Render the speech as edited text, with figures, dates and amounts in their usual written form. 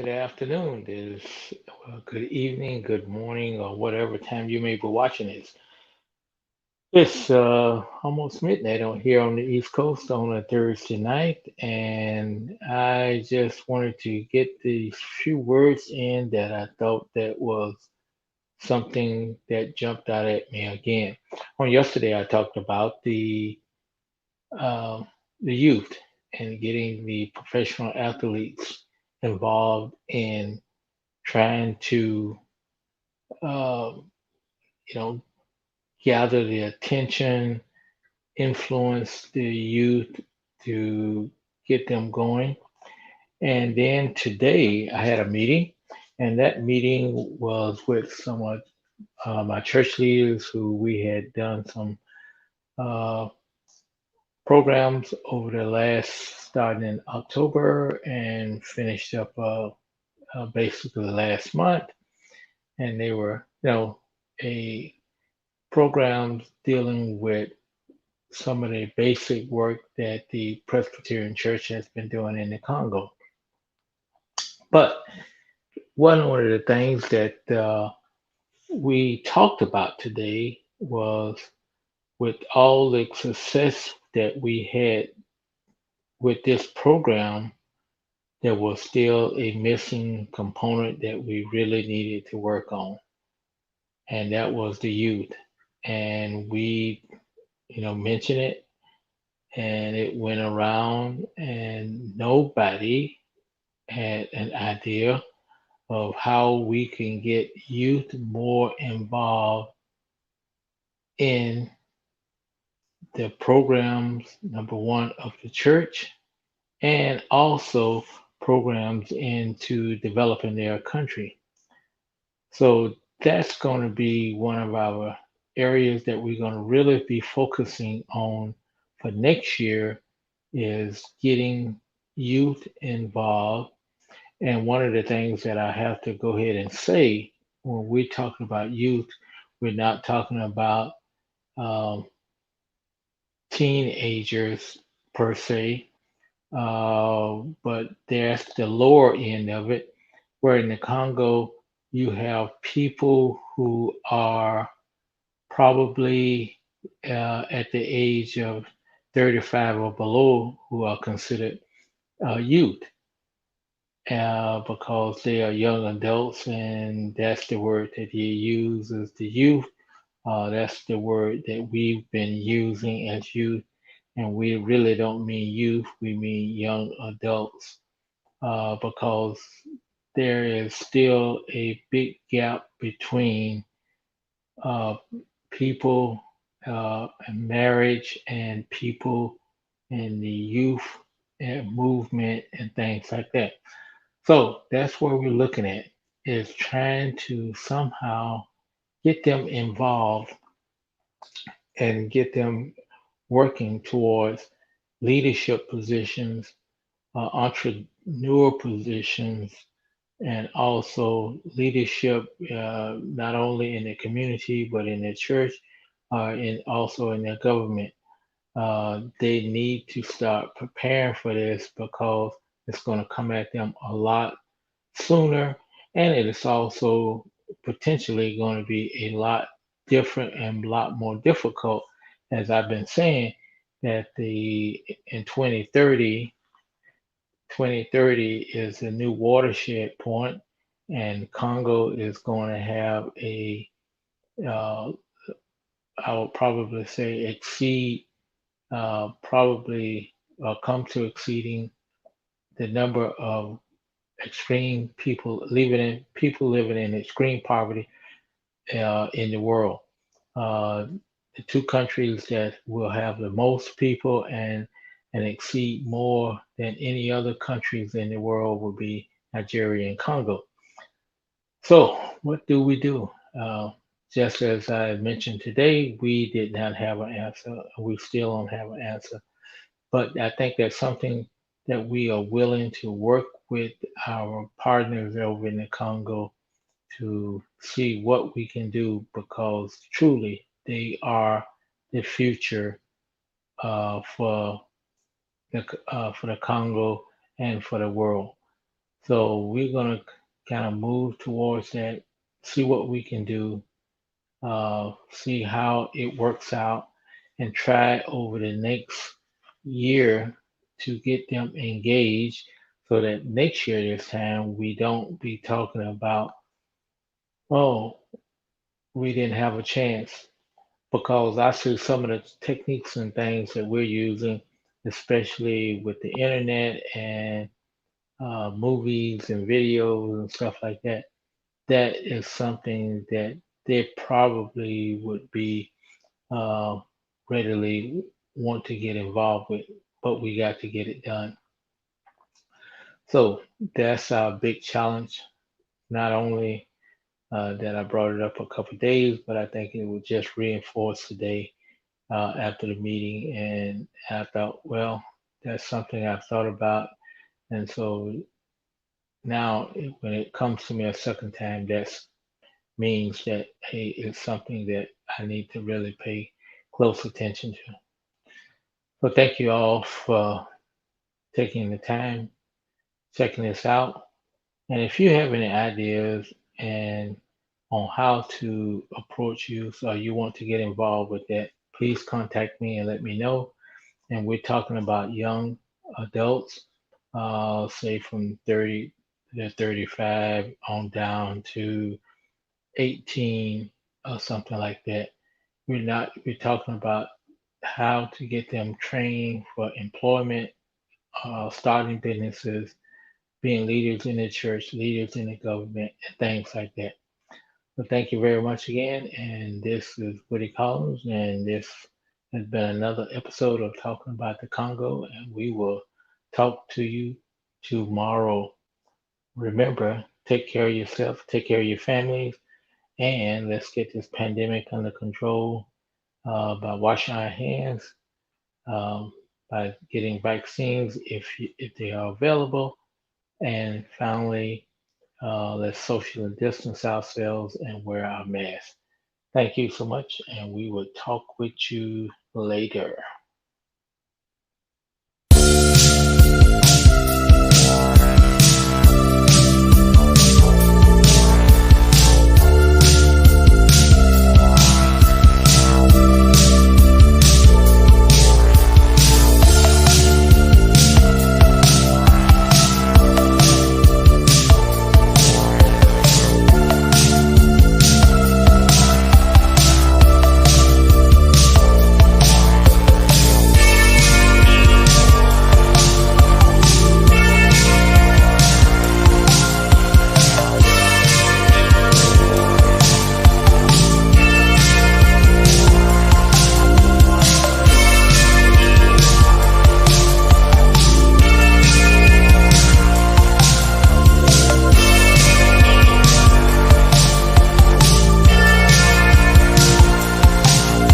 good afternoon, good evening, good morning, or whatever time you may be watching this. It's almost midnight on here on the East Coast on a Thursday night, and I just wanted to get these few words in that I thought that was something that jumped out at me again. On yesterday, I talked about uh, the youth and getting the professional athletes involved in trying to um, you know gather the attention, influence the youth to get them going. And then today I had a meeting, and that meeting was with some of my church leaders who we had done some uh, programs over the last starting in October and finished up basically last month. And they were, a programs dealing with some of the basic work that the Presbyterian Church has been doing in the Congo. But one of the things that we talked about today was with all the success that we had with this program, there was still a missing component that we really needed to work on, and that was the youth. And we, mentioned it, and it went around, and nobody had an idea of how we can get youth more involved in the programs, number one, of the church, and also programs into developing their country. So that's going to be one of our areas that we're going to really be focusing on for next year is getting youth involved. And one of the things that I have to go ahead and say when we're talking about youth, we're not talking about um, teenagers per se, but there's the lower end of it, where in the Congo, you have people who are probably at the age of 35 or below who are considered youth because they are young adults, and that's the word that he uses, the youth. That's the word that we've been using as youth, and we really don't mean youth, we mean young adults because there is still a big gap between uh, people in marriage and people in the youth and movement and things like that. So that's what we're looking at is trying to somehow get them involved and get them working towards leadership positions, entrepreneur positions, and also leadership not only in the community but in the church and also in the government. They need to start preparing for this because it's going to come at them a lot sooner, and it is also potentially going to be a lot different and a lot more difficult, as I've been saying, that the in 2030 is a new watershed point, and Congo is going to have uh, I would probably say exceed, probably come to exceeding the number of extreme people living in extreme poverty in the world. Uh, the two countries that will have the most people and exceed more than any other countries in the world will be Nigeria and Congo. So what do we do? Uh, just as I mentioned today, we did not have an answer. We still don't have an answer. But I think that's something that we are willing to work with our partners over in the Congo to see what we can do because truly they are the future uh, for for the Congo and for the world. So we're going to kind of move towards that, see what we can do, see how it works out, and try over the next year to get them engaged so that next year, this time, we don't be talking about, oh, we didn't have a chance. Because I see some of the techniques and things that we're using, especially with the internet and movies and videos and stuff like that, that is something that they probably would be uh, readily want to get involved with, but we got to get it done. So that's our big challenge. Not only that I brought it up a couple of days, but I think it would just reinforce today after the meeting. And I thought, well, that's something I've thought about. And so now when it comes to me a second time, that means that, hey, it's something that I need to really pay close attention to. So thank you all for taking the time, checking this out. And if you have any ideas and on how to approach youth or you want to get involved with that, please contact me and let me know. And we're talking about young adults, say from 30 to 35 on down to 18 or something like that. We're talking about how to get them trained for employment, starting businesses, being leaders in the church, leaders in the government, and things like that. So thank you very much again. And this is Woody Collins, and this has been another episode of Talking About the Congo, and we will talk to you tomorrow. Remember, take care of yourself, take care of your families, and let's get this pandemic under control by washing our hands, um, by getting vaccines if they are available, and finally, let's socially distance ourselves and wear our masks. Thank you so much, and we will talk with you later.